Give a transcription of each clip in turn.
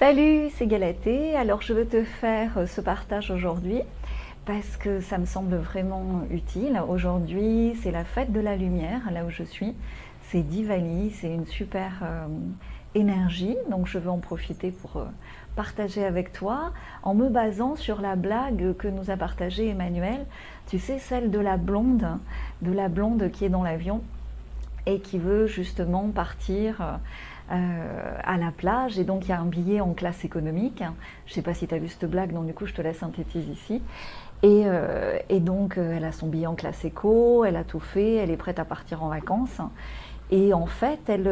Salut, c'est Galatée. Alors je veux te faire ce partage aujourd'hui parce que ça me semble vraiment utile. Aujourd'hui, c'est la fête de la lumière, là où je suis. C'est Diwali, c'est une super énergie, donc je veux en profiter pour partager avec toi en me basant sur la blague que nous a partagée Emmanuel. Tu sais, celle de la blonde qui est dans l'avion et qui veut justement partir à la plage, et donc il y a un billet en classe économique. Je ne sais pas si tu as vu cette blague, donc du coup je te la synthétise ici. Et donc elle a son billet en classe éco, elle a tout fait, elle est prête à partir en vacances. Et en fait, elle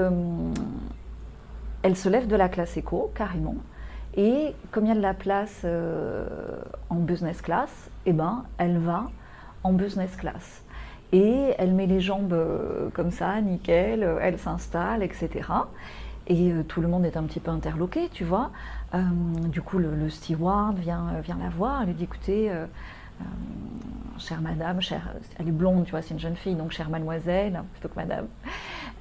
se lève de la classe éco, carrément. Et comme il y a de la place en business class, eh ben, elle va en business class. Et elle met les jambes comme ça, nickel, elle s'installe, etc. Et tout le monde est un petit peu interloqué, tu vois. Du coup, le steward vient la voir, elle lui dit, écoutez, chère madame, elle est blonde, tu vois, c'est une jeune fille, donc chère mademoiselle, plutôt que madame.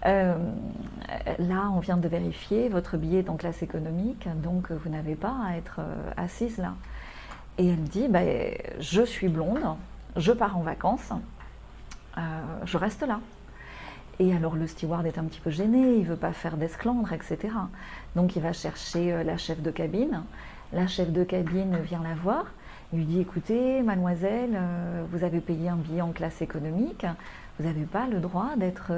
Là, on vient de vérifier, votre billet est en classe économique, donc vous n'avez pas à être assise là. Et elle dit, bah, je suis blonde, je pars en vacances, je reste là. Et alors le steward est un petit peu gêné, il ne veut pas faire d'esclandre, etc. Donc il va chercher la chef de cabine. La chef de cabine vient la voir, il lui dit, écoutez, mademoiselle, vous avez payé un billet en classe économique, vous n'avez pas le droit d'être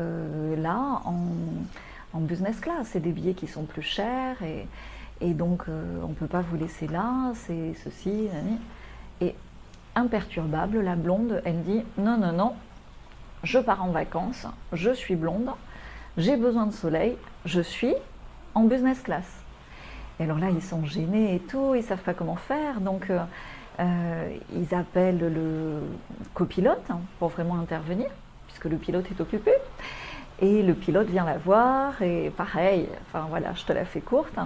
là en business class. C'est des billets qui sont plus chers et donc on ne peut pas vous laisser là, c'est ceci. Et imperturbable, la blonde, elle dit, non, non, non, je pars en vacances, je suis blonde, j'ai besoin de soleil, je suis en business class. Et alors là, ils sont gênés et tout, ils ne savent pas comment faire, donc ils appellent le copilote pour vraiment intervenir, puisque le pilote est occupé. Et le pilote vient la voir, et pareil, enfin voilà, je te la fais courte.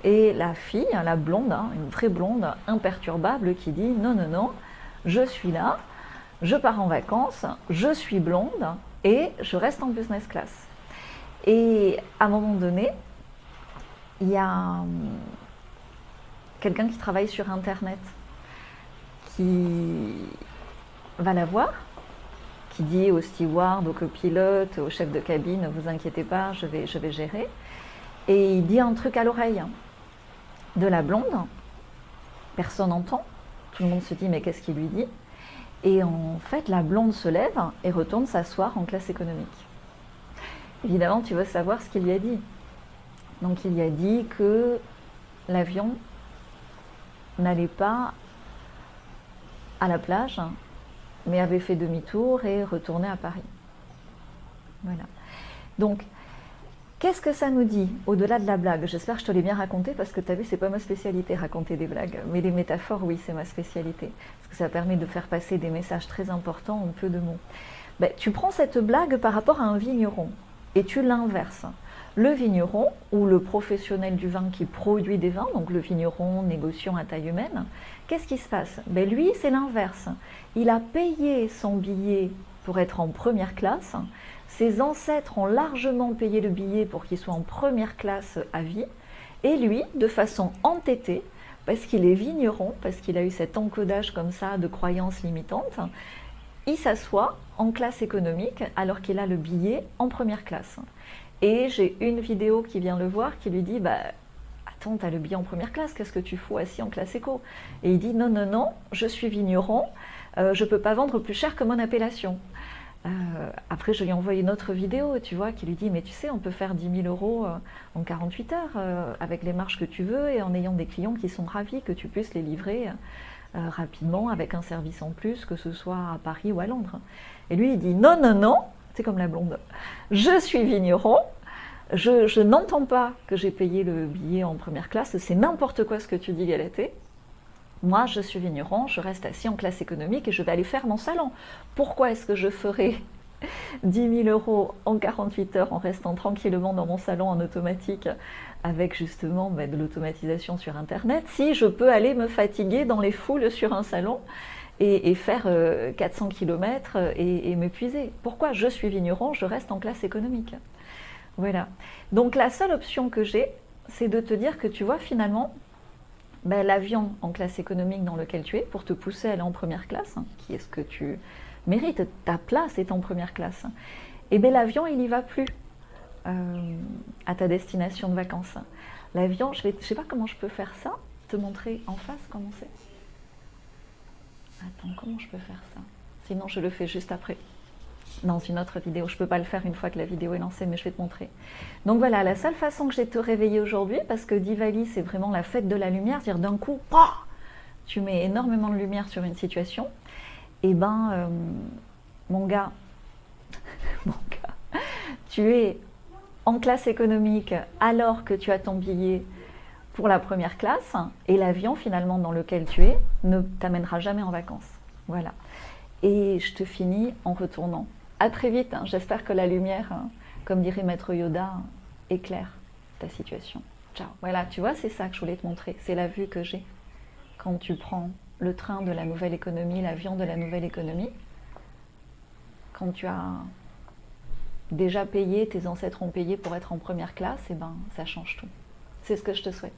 Et la fille, la blonde, une vraie blonde imperturbable qui dit, non, non, non, je suis là, je pars en vacances, je suis blonde et je reste en business class. Et à un moment donné, il y a quelqu'un qui travaille sur Internet qui va la voir, qui dit au steward, au copilote, au chef de cabine, ne vous inquiétez pas, je vais gérer. Et il dit un truc à l'oreille de la blonde, personne n'entend, tout le monde se dit mais qu'est-ce qu'il lui dit ? Et en fait, la blonde se lève et retourne s'asseoir en classe économique. Évidemment, tu veux savoir ce qu'il lui a dit. Donc, il lui a dit que l'avion n'allait pas à la plage, mais avait fait demi-tour et retournait à Paris. Voilà. Donc, qu'est-ce que ça nous dit au-delà de la blague? J'espère que je te l'ai bien raconté parce que tu as vu, c'est pas ma spécialité, raconter des blagues. Mais les métaphores, oui, c'est ma spécialité. Parce que ça permet de faire passer des messages très importants en peu de mots. Ben, tu prends cette blague par rapport à un vigneron et tu l'inverses. Le vigneron ou le professionnel du vin qui produit des vins, donc le vigneron, négociant à taille humaine, qu'est-ce qui se passe? Ben, lui, c'est l'inverse. Il a payé son billet pour être en première classe. Ses ancêtres ont largement payé le billet pour qu'il soit en première classe à vie. Et lui, de façon entêtée, parce qu'il est vigneron, parce qu'il a eu cet encodage comme ça de croyances limitantes, il s'assoit en classe économique alors qu'il a le billet en première classe. Et j'ai une vidéo qui vient le voir qui lui dit, bah, attends, t'as le billet en première classe, qu'est-ce que tu fous assis en classe éco? Et il dit, non, non, non, je suis vigneron, je ne peux pas vendre plus cher que mon appellation. Après, je lui ai envoyé une autre vidéo, tu vois, qui lui dit, mais tu sais, on peut faire 10 000 euros en 48 heures avec les marges que tu veux et en ayant des clients qui sont ravis que tu puisses les livrer rapidement avec un service en plus, que ce soit à Paris ou à Londres. Et lui, il dit, non, non, non, c'est comme la blonde, je suis vigneron, je n'entends pas que j'ai payé le billet en première classe, c'est n'importe quoi ce que tu dis, Galatée. Moi, je suis vigneron, je reste assis en classe économique et je vais aller faire mon salon. Pourquoi est-ce que je ferai 10 000 euros en 48 heures en restant tranquillement dans mon salon en automatique avec justement de l'automatisation sur Internet si je peux aller me fatiguer dans les foules sur un salon et faire 400 km et m'épuiser? Pourquoi je suis vigneron, je reste en classe économique? Voilà. Donc la seule option que j'ai, c'est de te dire que tu vois finalement, ben, l'avion en classe économique dans lequel tu es, pour te pousser à aller en première classe, hein, qui est ce que tu mérites, ta place est en première classe, et bien l'avion, il n'y va plus à ta destination de vacances. L'avion, je sais pas comment je peux faire ça, te montrer en face comment c'est. Attends, comment je peux faire ça? Sinon, je le fais juste après, dans une autre vidéo. Je ne peux pas le faire une fois que la vidéo est lancée, mais je vais te montrer. Donc voilà, la seule façon que j'ai de te réveiller aujourd'hui, parce que Diwali, c'est vraiment la fête de la lumière, c'est-à-dire d'un coup, tu mets énormément de lumière sur une situation, et ben, mon gars, tu es en classe économique alors que tu as ton billet pour la première classe, et l'avion finalement dans lequel tu es ne t'amènera jamais en vacances. Voilà. Et je te finis en retournant. À très vite, hein. J'espère que la lumière, comme dirait Maître Yoda, éclaire ta situation. Ciao. Voilà, tu vois, c'est ça que je voulais te montrer. C'est la vue que j'ai. Quand tu prends le train de la nouvelle économie, l'avion de la nouvelle économie, quand tu as déjà payé, tes ancêtres ont payé pour être en première classe, et ben ça change tout. C'est ce que je te souhaite.